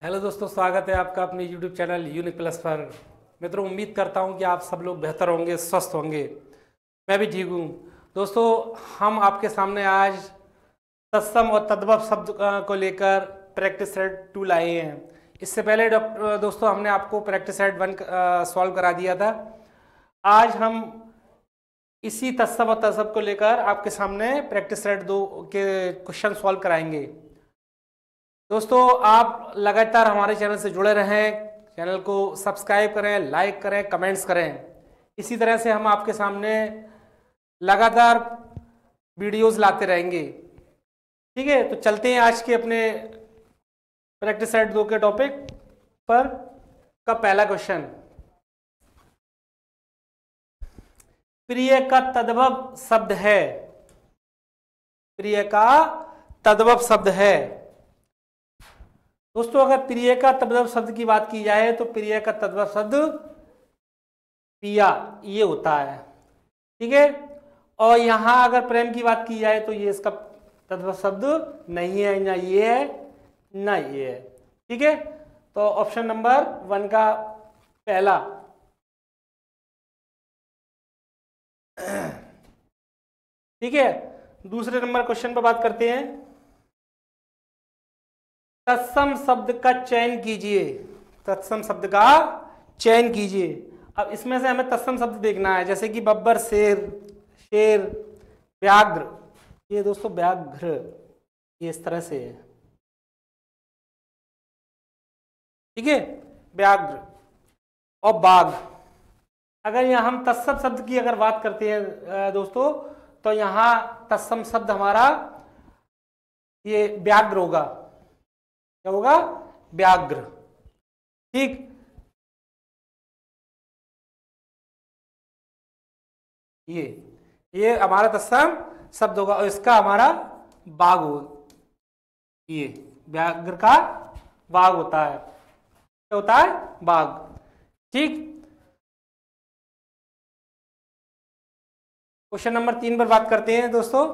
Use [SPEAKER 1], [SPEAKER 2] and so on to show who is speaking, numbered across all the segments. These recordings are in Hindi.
[SPEAKER 1] हेलो दोस्तों, स्वागत है आपका अपने यूट्यूब चैनल यूनिक प्लस पर। मित्रों, उम्मीद करता हूं कि आप सब लोग बेहतर होंगे, स्वस्थ होंगे। मैं भी ठीक हूं। दोस्तों, हम आपके सामने आज तत्सम और तद्भव शब्द को लेकर प्रैक्टिस सेट 2 लाए हैं। इससे पहले दोस्तों हमने आपको प्रैक्टिस सेट 1 सॉल्व करा दिया था। आज हम इसी तत्सम और तद्भव को लेकर आपके सामने प्रैक्टिस सेट 2 के क्वेश्चन सॉल्व कराएंगे। दोस्तों, आप लगातार हमारे चैनल से जुड़े रहें, चैनल को सब्सक्राइब करें, लाइक करें, कमेंट्स करें। इसी तरह से हम आपके सामने लगातार वीडियोस लाते रहेंगे। ठीक है, तो चलते हैं आज के अपने प्रैक्टिस सेट 2 के टॉपिक पर। का पहला क्वेश्चन, प्रिय का तद्भव शब्द है। प्रिय का तद्भव शब्द है। दोस्तों, अगर प्रिय का तद्भव शब्द की बात की जाए तो प्रिय का तद्भव शब्द पिया, ये होता है। ठीक है, और यहां अगर प्रेम की बात की जाए तो ये इसका तद्भव शब्द नहीं है, ना ये है ना ये है। ठीक है, तो ऑप्शन नंबर 1 का पहला। ठीक है, दूसरे नंबर क्वेश्चन पर बात करते हैं। तत्सम शब्द का चयन कीजिए। तत्सम शब्द का चयन कीजिए। अब इसमें से हमें तत्सम शब्द देखना है, जैसे कि बब्बर, शेर, शेर, व्याघ्र। ये दोस्तों व्याघ्र, ये इस तरह से है। ठीक है, व्याघ्र और बाघ। अगर यहाँ हम तत्सम शब्द की अगर बात करते हैं दोस्तों, तो यहाँ तत्सम शब्द हमारा ये व्याघ्र होगा। क्या होगा? व्याघ्र। ठीक, ये हमारा तत्सम शब्द होगा और इसका हमारा बाघ होगा। ये व्याघ्र का बाघ होता है। क्या होता है? बाघ। ठीक, क्वेश्चन नंबर 3 पर बात करते हैं दोस्तों।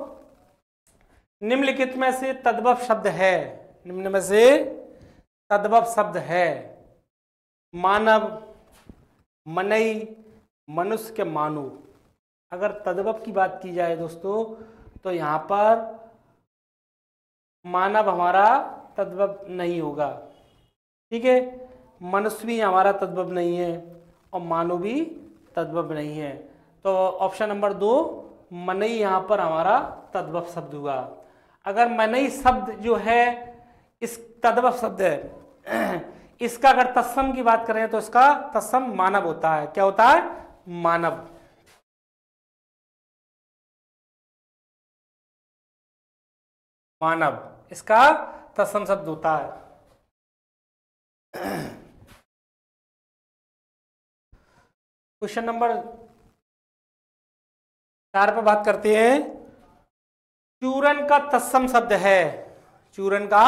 [SPEAKER 1] निम्नलिखित में से तद्भव शब्द है। निम्न में से तद्भव शब्द है। मानव, मनई, मनुष्य के मानो। अगर तद्भव की बात की जाए दोस्तों, तो यहां पर मानव हमारा तद्भव नहीं होगा। ठीक है, मनुष्य भी हमारा तद्भव नहीं है और मानव भी तद्भव नहीं है। तो ऑप्शन नंबर 2 मनई यहां पर हमारा तद्भव शब्द हुआ। अगर मनई शब्द जो है इस तद्भव शब्द है, इसका अगर तत्सम की बात करें तो इसका तत्सम मानव होता है। क्या होता है? मानव। मानव इसका तत्सम शब्द होता है। क्वेश्चन नंबर 4 पर बात करते हैं। चूरन का तत्सम शब्द है। चूरन का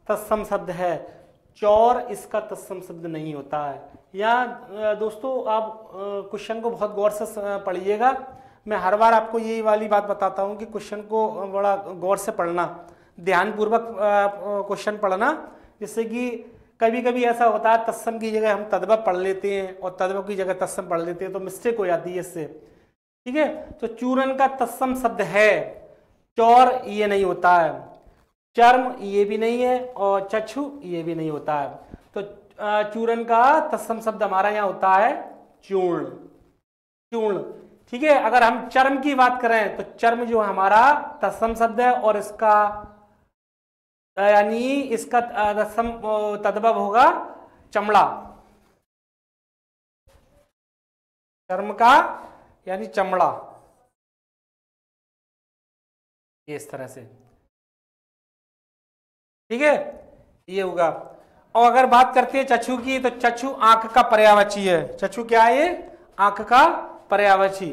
[SPEAKER 1] तत्सम शब्द है। चौर इसका तत्सम शब्द नहीं होता है। या दोस्तों, आप क्वेश्चन को बहुत गौर से पढ़िएगा। मैं हर बार आपको यही वाली बात बताता हूं कि क्वेश्चन को बड़ा गौर से पढ़ना, ध्यानपूर्वक क्वेश्चन पढ़ना। जिससे कि कभी कभी ऐसा होता है तत्सम की जगह हम तद्भव पढ़ लेते हैं और तद्भव की जगह तत्सम पढ़ लेते हैं, तो मिस्टेक हो जाती है इससे। ठीक है, तो चूरन का तत्सम शब्द है। चौर ये नहीं होता है, चर्म ये भी नहीं है और चक्षु ये भी नहीं होता है। तो चूरन का तत्सम शब्द हमारा यहाँ होता है चूर्ण। चूर्ण। ठीक है, अगर हम चर्म की बात करें तो चर्म जो हमारा तत्सम शब्द है और इसका यानी इसका तत्सम तद्भव होगा चमड़ा। चर्म का यानी चमड़ा, ये इस तरह से। ठीक है, ये होगा। और अगर बात करते हैं चक्षु की, तो चक्षु आंख का पर्यायवाची है। चक्षु क्या है? ये आंख का पर्यायवाची।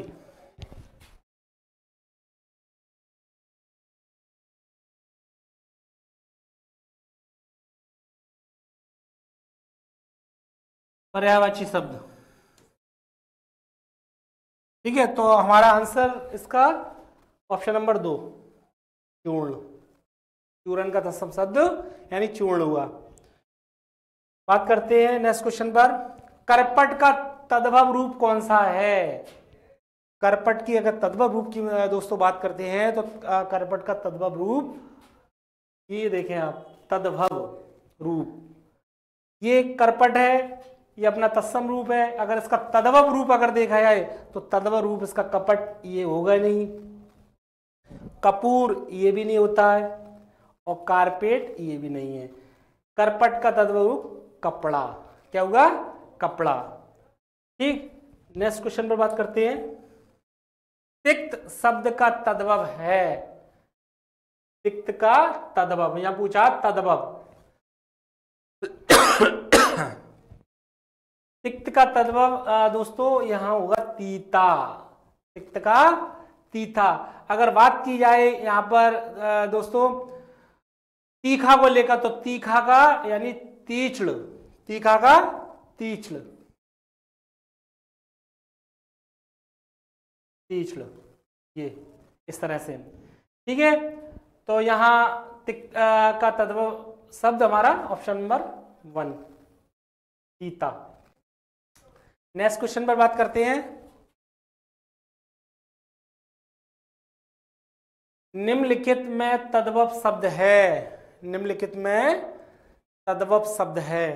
[SPEAKER 1] पर्यायवाची शब्द। ठीक है, तो हमारा आंसर इसका ऑप्शन नंबर 2 चूर्ण। चूर्ण का तत्सम शब्द यानी चूर्ण हुआ। बात करते हैं नेक्स्ट क्वेश्चन पर। करपट का तद्भव रूप कौन सा है? करपट की अगर तद्भव रूप की दोस्तों बात करते हैं तो करपट का तद्भव रूप ये देखें आप, तद्भव रूप, ये करपट है, ये अपना तत्सम रूप है। अगर इसका तद्भव रूप अगर देखा जाए तो तद्भव रूप इसका कपट ये होगा नहीं, कपूर ये भी नहीं होता है, और कारपेट ये भी नहीं है। करपट का तद्भव रूप कपड़ा, क्या होगा? कपड़ा। ठीक, नेक्स्ट क्वेश्चन पर बात करते हैं। तिक्त शब्द का तद्भव है, तिक्त का तद्भव, यहां पूछा तद्भव। तिक्त का तद्भव दोस्तों यहां होगा तीता, तिक्त का तीता। अगर बात की जाए यहां पर दोस्तों तीखा को लेकर तो तीखा का यानी तीक्ष्ण, तीखा का तीक्ष्ण, तीक्ष्ण, ये इस तरह से। ठीक है, तो यहां तिक्त का तद्भव शब्द हमारा ऑप्शन नंबर 1 तीता। नेक्स्ट क्वेश्चन पर बात करते हैं। निम्नलिखित में तद्भव शब्द है, निम्नलिखित में तद्भव शब्द है।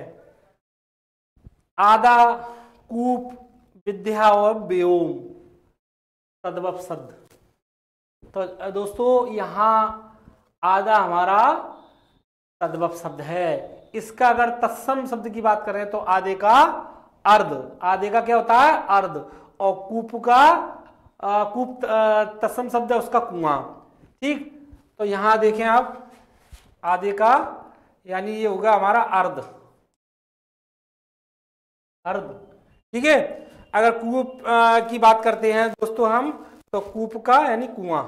[SPEAKER 1] आदा, कूप, विद्या और व्योम तद्भव शब्द। तो दोस्तों यहां आदा हमारा तद्भव शब्द है। इसका अगर तत्सम शब्द की बात करें तो आधे का अर्ध, आधे का क्या होता है? अर्ध। और कूप का कूप तत्सम शब्द है उसका कुआं। ठीक, तो यहां देखें आप आधे का यानी ये होगा हमारा अर्ध, अर्ध। ठीक है, अगर कूप की बात करते हैं दोस्तों हम तो कूप का यानी कुआं,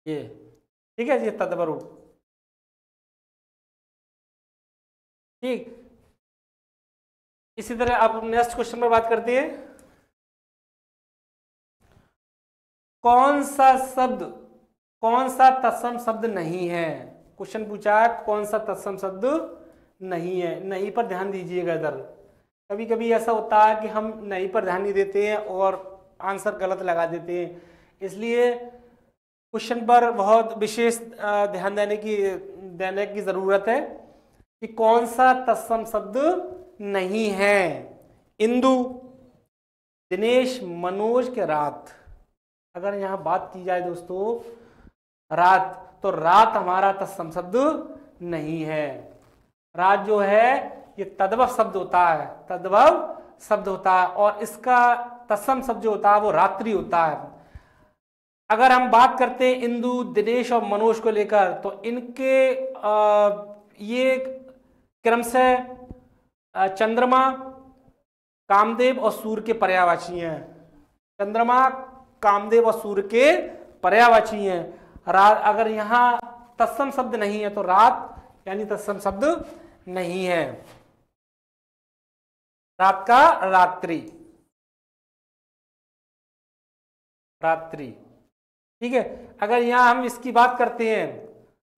[SPEAKER 1] ये ठीक है, ये तद्भव रूप। ठीक, इसी तरह आप नेक्स्ट क्वेश्चन पर बात करते हैं। कौन सा शब्द, कौन सा तत्सम शब्द नहीं है? क्वेश्चन पूछा है कौन सा तत्सम शब्द नहीं है। नहीं पर ध्यान दीजिएगा। इधर कभी कभी ऐसा होता है कि हम नहीं पर ध्यान नहीं देते हैं और आंसर गलत लगा देते हैं, इसलिए क्वेश्चन पर बहुत विशेष ध्यान देने की जरूरत है कि कौन सा तत्सम शब्द नहीं है। इंदु, दिनेश, मनोज के रात। अगर यहां बात की जाए दोस्तों रात, तो रात हमारा तत्सम शब्द नहीं है। रात जो है ये तद्भव शब्द होता है, तद्भव शब्द होता है, और इसका तत्सम शब्द जो होता है वो रात्रि होता है। अगर हम बात करते हैं इंदु, दिनेश और मनोज को लेकर तो इनके ये क्रम से चंद्रमा, कामदेव और सूर्य के पर्यायवाची हैं। चंद्रमा, कामदेव और सूर्य के पर्यायवाची हैं। अगर यहां तत्सम शब्द नहीं है तो रात यानी तत्सम शब्द नहीं है। रात का रात्रि, रात्रि। ठीक है, अगर यहां हम इसकी बात करते हैं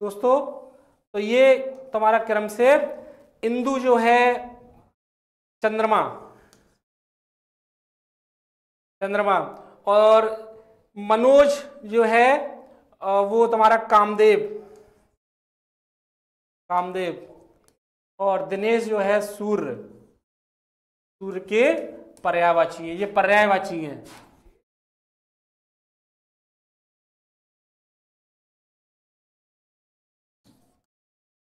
[SPEAKER 1] दोस्तों तो ये तुम्हारा क्रम से इंदु जो है चंद्रमा, चंद्रमा, और मनोज जो है वो तुम्हारा कामदेव, कामदेव, और दिनेश जो है सूर्य, सूर्य के पर्यायवाची है। ये पर्यायवाची है।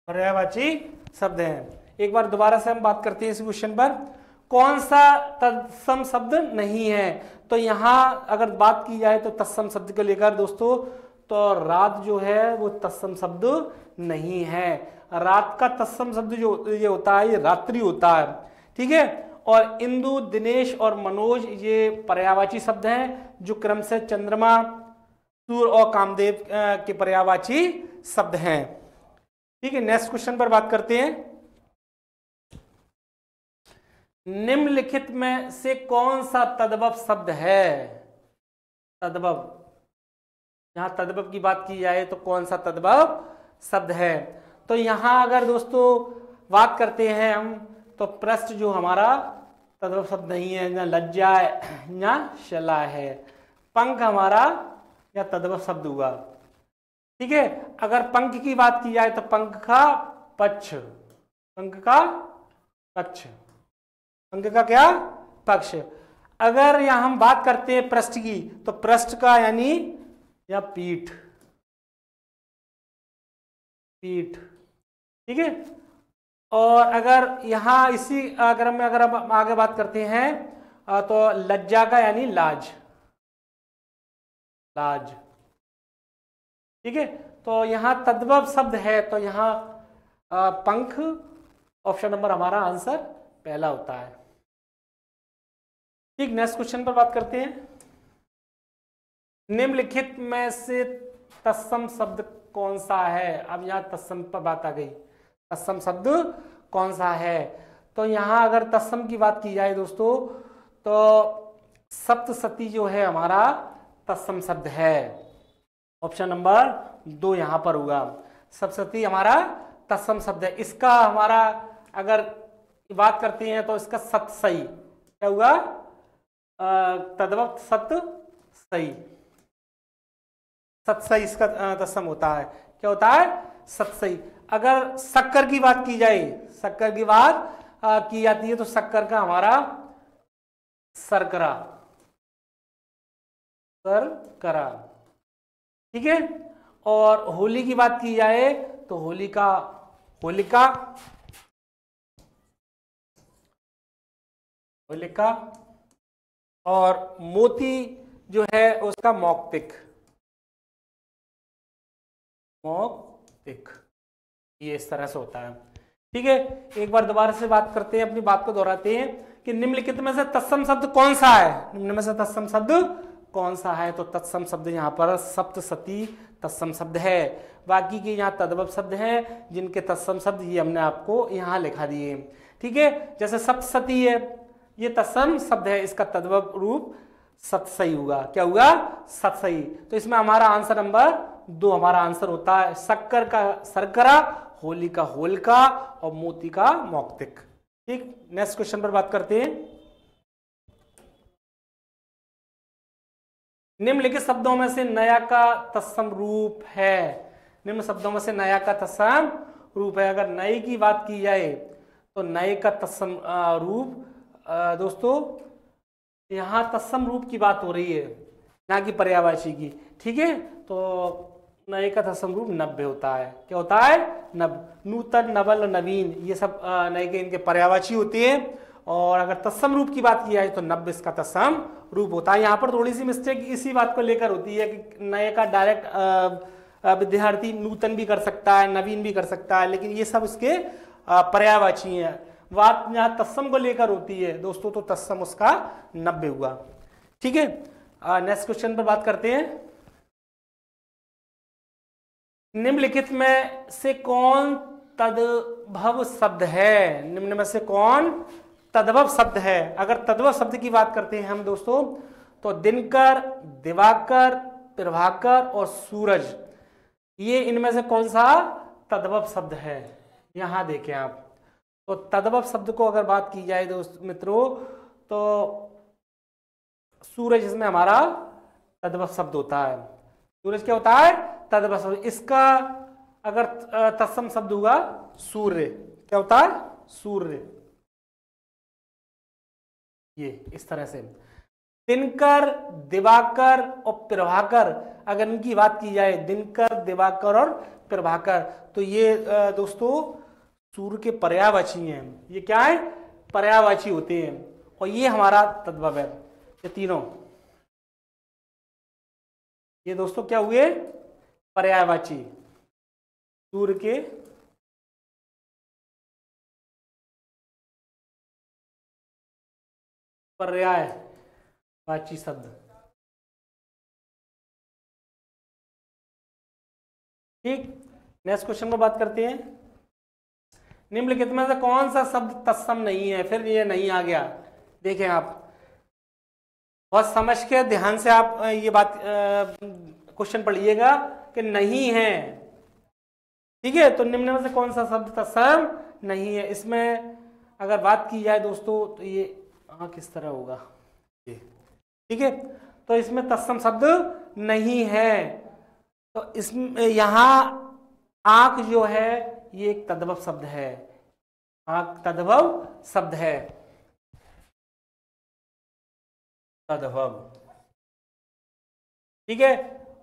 [SPEAKER 1] पर्यायवाची शब्द हैं। एक बार दोबारा से हम बात करते हैं इस क्वेश्चन पर। कौन सा तत्सम शब्द नहीं है? तो यहां अगर बात की जाए तो तत्सम शब्द को लेकर दोस्तों तो रात जो है वो तत्सम शब्द नहीं है। रात का तत्सम शब्द जो ये होता है ये रात्रि होता है। ठीक है, और इंदु, दिनेश और मनोज ये पर्यायवाची शब्द हैं जो क्रम से चंद्रमा, सूर्य और कामदेव के पर्यायवाची शब्द हैं। ठीक है, नेक्स्ट क्वेश्चन पर बात करते हैं। निम्नलिखित में से कौन सा तद्भव शब्द है? तद्भव, यहां तद्भव की बात की जाए तो कौन सा तद्भव शब्द है? तो यहां अगर दोस्तों बात करते हैं हम, तो पृष्ठ जो हमारा तद्भव शब्द नहीं है, ना लज्जा है ना शला है। पंख हमारा या तद्भव शब्द हुआ। ठीक है, अगर पंख की बात की जाए तो पंख का पक्ष, पंख का पक्ष, पंख का क्या पक्ष। अगर यहां हम बात करते हैं पृष्ठ की, तो पृष्ठ का यानी या पीठ, पीठ। ठीक है, और अगर यहां इसी क्रम में अगर हम आगे बात करते हैं तो लज्जा का यानी लाज, लाज। ठीक है, तो यहां तद्भव शब्द है, तो यहां पंख, ऑप्शन नंबर हमारा आंसर पहला होता है। ठीक, नेक्स्ट क्वेश्चन पर बात करते हैं। निम्नलिखित में से तत्सम शब्द कौन सा है। अब यहां तत्सम पर बात आ गई, तत्सम शब्द कौन सा है। तो यहां अगर तत्सम की बात की जाए दोस्तों, तो सप्तसती जो है हमारा तत्सम शब्द है। ऑप्शन नंबर 2 यहां पर होगा, सप्तसती हमारा तत्सम शब्द है। इसका हमारा अगर बात करते हैं तो इसका सतसई क्या हुआ, तद्भव सतसई, सतसई इसका तत्सम होता है। क्या होता है, सतसई। अगर शक्कर की बात की जाए, शक्कर की बात की जाती है, तो शक्कर का हमारा सरकरा, सरकरा। ठीक है, और होली की बात की जाए तो होलिका, होलिका, होलिका। और मोती जो है उसका मौक्तिक, मौक्तिक। ये इस तरह से होता है। ठीक है, एक बार दोबारा से बात करते हैं, अपनी बात को दोहराते हैं कि निम्नलिखित में से तत्सम शब्द कौन सा है। निम्न में से तत्सम शब्द कौन सा है, तो तत्सम शब्द यहाँ पर सप्तसती तत्सम शब्द है। बाकी के यहाँ तद्भव शब्द हैं, जिनके तत्सम शब्द ये हमने आपको यहाँ लिखा दिए। ठीक है, जैसे सप्तसती है, ये तत्सम शब्द है, इसका तद्भव रूप सतसई होगा। क्या होगा, सतसई। तो इसमें हमारा आंसर नंबर 2 हमारा आंसर होता है। शक्कर का सरकरा, होली का होलिका और मोती का मौक्तिक। ठीक, नेक्स्ट क्वेश्चन पर बात करते हैं। निम्नलिखित शब्दों में से नया का तत्सम रूप है। निम्न शब्दों में से नया का तत्सम रूप है। अगर नए की बात की जाए तो नए का तत्सम रूप दोस्तों, यहाँ तत्सम रूप की बात हो रही है, ना कि पर्यायवाची की। ठीक है, तो नए का तत्सम रूप नव्य होता है। क्या होता है, नव। नूतन, नवल और नवीन ये सब नए के इनके पर्यायवाची होते हैं। और अगर तत्सम रूप की बात की जाए तो नव्य इसका तत्सम रूप होता है। यहाँ पर थोड़ी सी मिस्टेक इसी बात को लेकर होती है कि नए का डायरेक्ट विद्यार्थी नूतन भी कर सकता है, नवीन भी कर सकता है, लेकिन ये सब इसके पर्यायवाची हैं। बात यहाँ तत्सम को लेकर होती है दोस्तों, तो तत्सम उसका नव्य हुआ। ठीक है, नेक्स्ट क्वेश्चन पर बात करते हैं। निम्नलिखित में से कौन तद्भव शब्द है। निम्न में से कौन तद्भव शब्द है। अगर तद्भव शब्द की बात करते हैं हम दोस्तों, तो दिनकर, दिवाकर, प्रभाकर और सूरज, ये इनमें से कौन सा तद्भव शब्द है। यहां देखें आप, तो तद्भव शब्द को अगर बात की जाए दोस्त मित्रों, तो सूरज इसमें हमारा तद्भव शब्द होता है। सूरज क्या होता है, तद्भव शब्द। इसका अगर तत्सम शब्द हुआ सूर्य। क्या होता है, सूर्य। ये इस तरह से दिनकर, दिवाकर और प्रभाकर, अगर इनकी बात की जाए, दिनकर, दिवाकर और प्रभाकर, तो ये दोस्तों सूर्य के पर्यायवाची हैं। ये क्या है, पर्यायवाची होते हैं, और ये हमारा तद्भव है। ये तीनों, ये दोस्तों क्या हुए, पर्यायवाची, सूर्य के पर्यायवाची शब्द। ठीक, नेक्स्ट क्वेश्चन में बात करते हैं। निम्नलिखित में से कौन सा शब्द तत्सम नहीं है। फिर ये नहीं आ गया, देखें आप बहुत समझ के ध्यान से आप ये बात क्वेश्चन पढ़िएगा कि नहीं है, ठीक है, तो निम्न में से कौन सा शब्द तत्सम नहीं है? इसमें अगर बात की जाए दोस्तों तो ये किस तरह होगा ये, ठीक है, तो इसमें तत्सम शब्द नहीं है। तो इसमें यहाँ आंख जो है ये एक तद्भव शब्द है, आंख तद्भव शब्द है, तद्भव, ठीक है,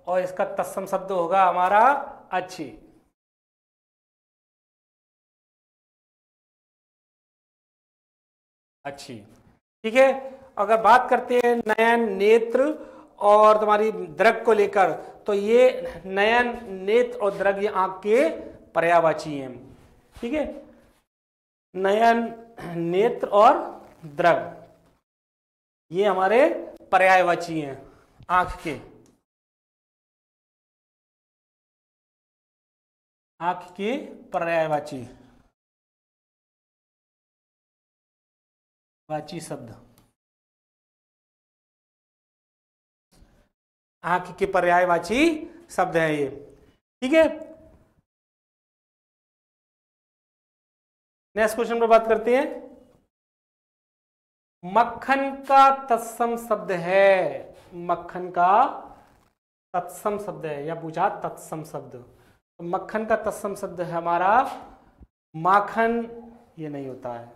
[SPEAKER 1] और इसका तत्सम शब्द होगा हमारा अच्छी। अच्छी, ठीक है। अगर बात करते हैं नयन, नेत्र और तुम्हारी दृग को लेकर, तो ये नयन, नेत्र और दृग ये आंख के पर्यायवाची हैं, ठीक है। नयन, नेत्र और दृग ये हमारे पर्यायवाची हैं आंख के, आंख के पर्यायवाची वाची शब्द, आंख के पर्यायवाची शब्द है ये, ठीक है। नेक्स्ट क्वेश्चन पर बात करते हैं। मक्खन का तत्सम शब्द है, मक्खन का तत्सम शब्द है, या पूछा तत्सम शब्द, तो मक्खन का तत्सम शब्द है हमारा माखन, ये नहीं होता है,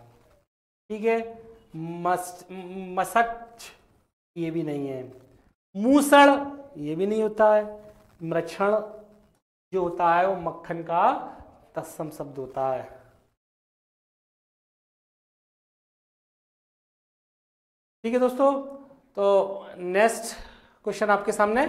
[SPEAKER 1] ठीक है। मसक ये भी नहीं है, मूसड़ ये भी नहीं होता है, मृक्षण जो होता है वो मक्खन का तत्सम शब्द होता है। ठीक है दोस्तों, तो नेक्स्ट क्वेश्चन आपके सामने,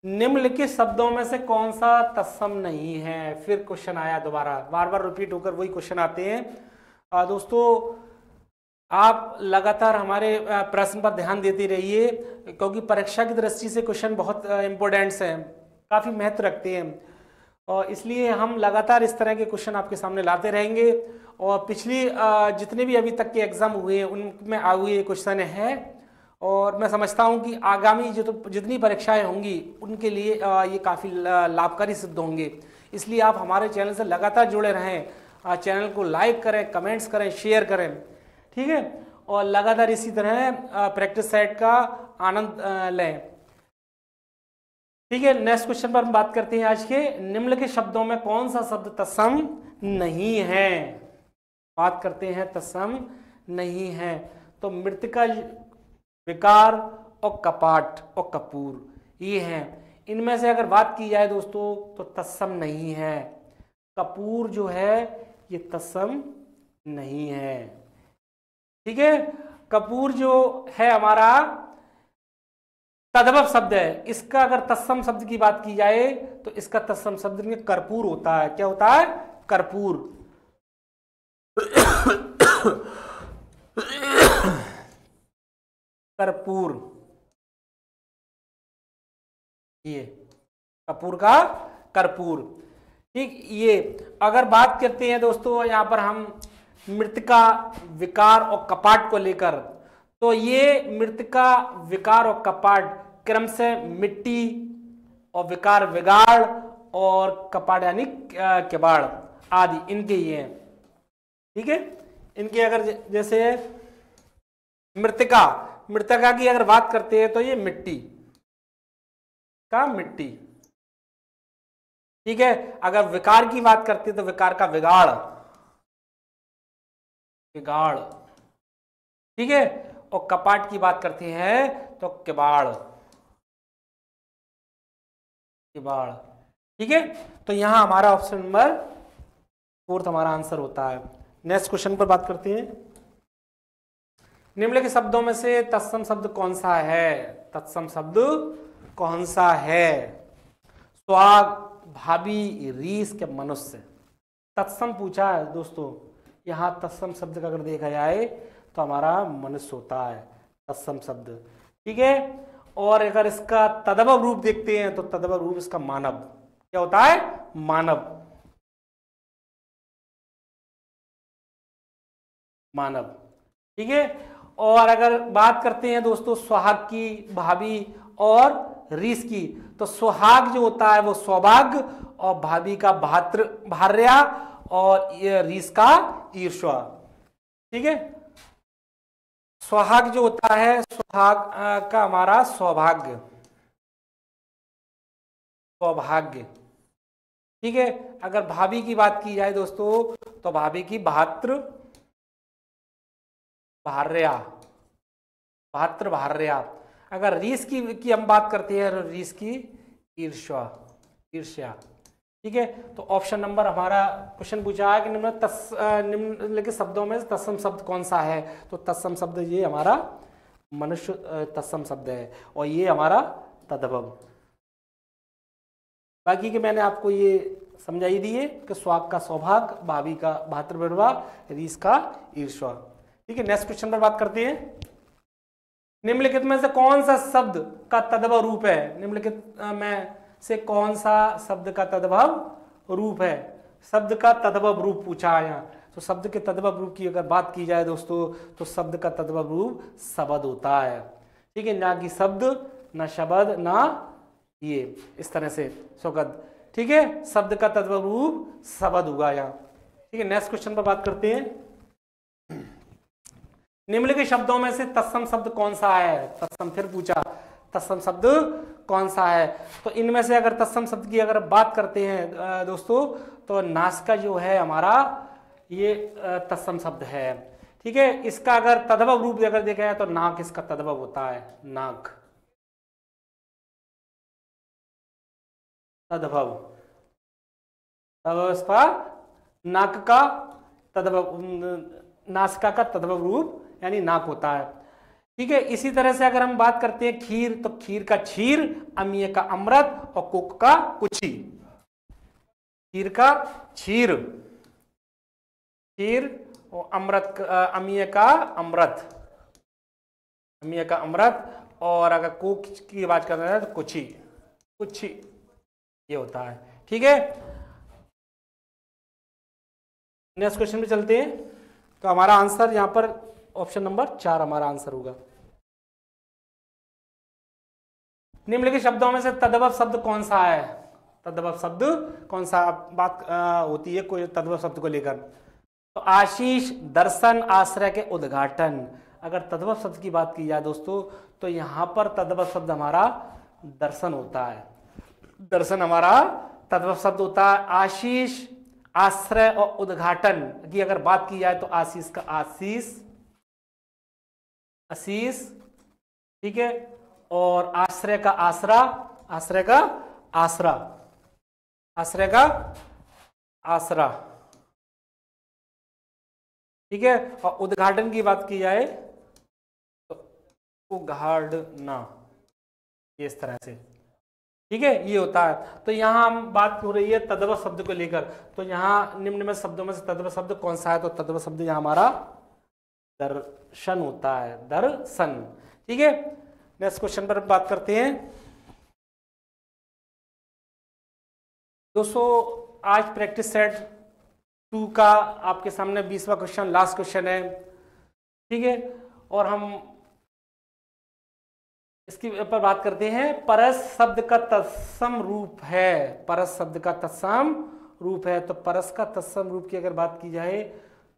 [SPEAKER 1] निम्नलिखित शब्दों में से कौन सा तत्सम नहीं है? फिर क्वेश्चन आया दोबारा, बार बार रिपीट होकर वही क्वेश्चन आते हैं। दोस्तों आप लगातार हमारे प्रश्न पर ध्यान देते रहिए, क्योंकि परीक्षा की दृष्टि से क्वेश्चन बहुत इंपॉर्टेंट्स हैं, काफ़ी महत्व रखते हैं, और इसलिए हम लगातार इस तरह के क्वेश्चन आपके सामने लाते रहेंगे। और पिछली जितने भी अभी तक के एग्जाम हुए हैं उनमें आए हुए क्वेश्चन हैं, और मैं समझता हूं कि आगामी जितनी परीक्षाएं होंगी उनके लिए ये काफ़ी लाभकारी सिद्ध होंगे। इसलिए आप हमारे चैनल से लगातार जुड़े रहें, चैनल को लाइक करें, कमेंट्स करें, शेयर करें, ठीक है, और लगातार इसी तरह प्रैक्टिस सेट का आनंद लें, ठीक है। नेक्स्ट क्वेश्चन पर हम बात करते हैं आज के, निम्नलिखित शब्दों में कौन सा शब्द तत्सम नहीं है? बात करते हैं तत्सम नहीं है, तो मृतिका, विकार और कपाट और कपूर ये हैं। इनमें से अगर बात की जाए दोस्तों तो तत्सम नहीं है, कपूर जो है ये तत्सम नहीं है, ठीक है। कपूर जो है हमारा तद्भव शब्द है, इसका अगर तत्सम शब्द की बात की जाए तो इसका तत्सम शब्द में कर्पूर होता है। क्या होता है? कर्पूर। कर्पूर, ये कपूर का कर्पूर, ठीक। ये अगर बात करते हैं दोस्तों यहां पर हम मृतिका, विकार और कपाट को लेकर, तो ये मृतिका, विकार और कपाट क्रम से मिट्टी और विकार विगाड़ और कपाट यानी किवाड़ आदि इनके ये हैं, ठीक है। इनके अगर जैसे मृतिका, मृतिका की अगर बात करते हैं तो ये मिट्टी का मिट्टी, ठीक है। अगर विकार की बात करते हैं तो विकार का विगाड़, विगाड़, ठीक है। और कपाट की बात करते हैं तो किवाड़, किवाड़, ठीक है। तो यहां हमारा ऑप्शन नंबर 4 हमारा आंसर होता है। नेक्स्ट क्वेश्चन पर बात करते हैं, निम्नलिखित शब्दों में से तत्सम शब्द कौन सा है? तत्सम शब्द कौन सा है? स्वाग, भाभी, रीस के मनुष्य, तत्सम पूछा है दोस्तों। यहाँ तत्सम शब्द का अगर देखा जाए तो हमारा मनुष्य होता है तत्सम शब्द, ठीक है। और अगर इसका तद्भव रूप देखते हैं तो तद्भव रूप इसका मानव, क्या होता है? मानव, मानव, ठीक है। और अगर बात करते हैं दोस्तों सुहाग की, भाभी और रीस की, तो सुहाग जो होता है वो सौभाग्य, और भाभी का भात्र भार्या, और ये रीस का ईर्ष्वा। ठीक है, सुहाग जो होता है, सुहाग का हमारा सौभाग्य, सौभाग्य। ठीक है, अगर भाभी की बात की जाए दोस्तों, तो भाभी की भात्र भार्या, भात्र भार्या। अगर रीस की हम बात करते हैं, रीस की ईर्ष्या, ईर्ष्या। ठीक है, तो ऑप्शन नंबर हमारा क्वेश्चन पूछा है कि निम्नलिखित शब्दों में तत्सम शब्द कौन सा है, तो तत्सम शब्द ये हमारा मनुष्य तत्सम शब्द है, और ये हमारा तद्भव। बाकी के मैंने आपको ये समझाई दिए कि स्वाग का सौभाग्य, भाभी का भातृविर्वा, रीस का ईर्ष्वा। ठीक है, नेक्स्ट क्वेश्चन पर बात करते हैं। निम्नलिखित में से कौन सा शब्द का तद्भव रूप है, निम्नलिखित में से कौन सा शब्द का तद्भव रूप है, शब्द का तद्भव रूप पूछा है यहाँ। तो शब्द के तद्भव रूप की अगर बात की जाए दोस्तों, तो शब्द का तद्भव रूप शब्द होता है। ठीक है, ना कि शब्द, ना शब्द, ना ये इस तरह से सुगंध। ठीक है, शब्द का तद्भव रूप शब्द हुआ यहाँ। ठीक है, नेक्स्ट क्वेश्चन पर बात करते हैं। निम्नलिखित शब्दों में से तत्सम शब्द कौन सा है, तत्सम फिर पूछा, तत्सम शब्द कौन सा है। तो इनमें से अगर तत्सम शब्द की अगर बात करते हैं दोस्तों, तो नासिका जो है हमारा ये तत्सम शब्द है। ठीक है, इसका अगर तद्भव रूप अगर देखा जाए तो नाक इसका तद्भव होता है, नाक, तद्भव, तद्भव इसका नाक का तद्भव, नासिका का तद्भव रूप यानी नाक होता है। ठीक है, इसी तरह से अगर हम बात करते हैं खीर, तो खीर का क्षीर, अमीय का अमृत, और कुक का कुची। खीर का क्षीर, खीर, और अमृत, अमीय का अमृत, अमीय का अमृत, और अगर कुक की बात कर रहे हैं तो कुची, कुची ये होता है। ठीक है, नेक्स्ट क्वेश्चन पे चलते हैं। तो हमारा आंसर यहां पर ऑप्शन नंबर 4 हमारा आंसर होगा। निम्नलिखित शब्दों में से तद्भव शब्द कौन सा है, तद्भव शब्द कौन सा बात होती है कोई तद्भव शब्द को लेकर। तो आशीष, दर्शन, आश्रय के उद्घाटन। अगर तद्भव शब्द की बात की जाए दोस्तों, तो यहां पर तद्भव शब्द हमारा दर्शन होता है, दर्शन हमारा तद्भव शब्द होता है। आशीष, आश्रय और उद्घाटन की अगर बात की जाए तो आशीष का आशीष, आशीष। ठीक है, और आश्रय का आसरा, आश्रय का आसरा, आश्रय का आसरा। ठीक है, और उद्घाटन की बात की जाए तो उद्घाटना, ये इस तरह से। ठीक है, ये होता है। तो यहां हम बात हो रही है तद्भव शब्द को लेकर। तो यहां निम्न में शब्दों में से तद्भव शब्द कौन सा है, तो तद्भव शब्द यहां हमारा दर्शन होता है, दर्शन। ठीक है, नेक्स्ट क्वेश्चन पर बात करते हैं दोस्तों। आज प्रैक्टिस सेट 2 का आपके सामने 20वां क्वेश्चन, लास्ट क्वेश्चन है। ठीक है, और हम इसके ऊपर बात करते हैं। परस शब्द का तत्सम रूप है, परस शब्द का तत्सम रूप है। तो परस का तत्सम रूप की अगर बात की जाए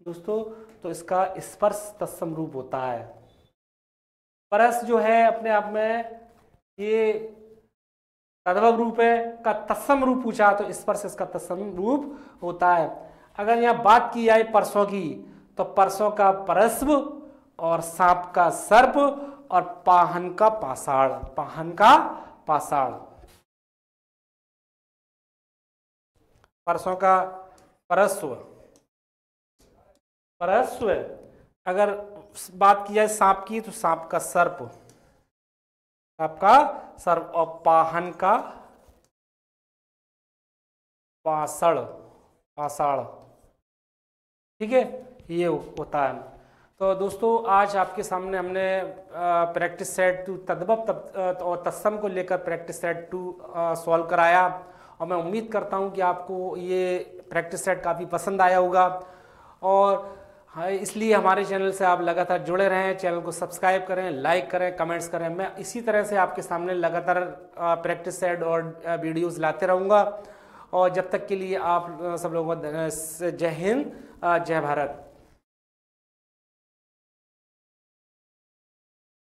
[SPEAKER 1] दोस्तों, तो इसका स्पर्श तत्सम रूप होता है। परस जो है अपने आप में ये तद्भव रूप है, का तत्सम रूप पूछा तो स्पर्श इसका तत्सम रूप होता है। अगर यहाँ बात की जाए परसों की, तो परसों का परस्व, और सांप का सर्प, और पाहन का पाषाण, पाहन का पाषाण। परसों का परस्व, परस्व। अगर बात की जाए सांप की, तो सांप का सर्प, सांप का सर्प, और पाहन का पाषाण, पाषाण। ठीक है, ये होता है। तो दोस्तों आज आपके सामने हमने प्रैक्टिस सेट 2 तद्भव और तत्सम को लेकर प्रैक्टिस सेट 2 सॉल्व कराया, और मैं उम्मीद करता हूं कि आपको ये प्रैक्टिस सेट काफ़ी पसंद आया होगा। और हाँ, इसलिए हमारे चैनल से आप लगातार जुड़े रहें, चैनल को सब्सक्राइब करें, लाइक करें, कमेंट्स करें। मैं इसी तरह से आपके सामने लगातार प्रैक्टिस सेट और वीडियोस लाते रहूँगा। और जब तक के लिए आप सब लोगों को जय हिंद, जय भारत।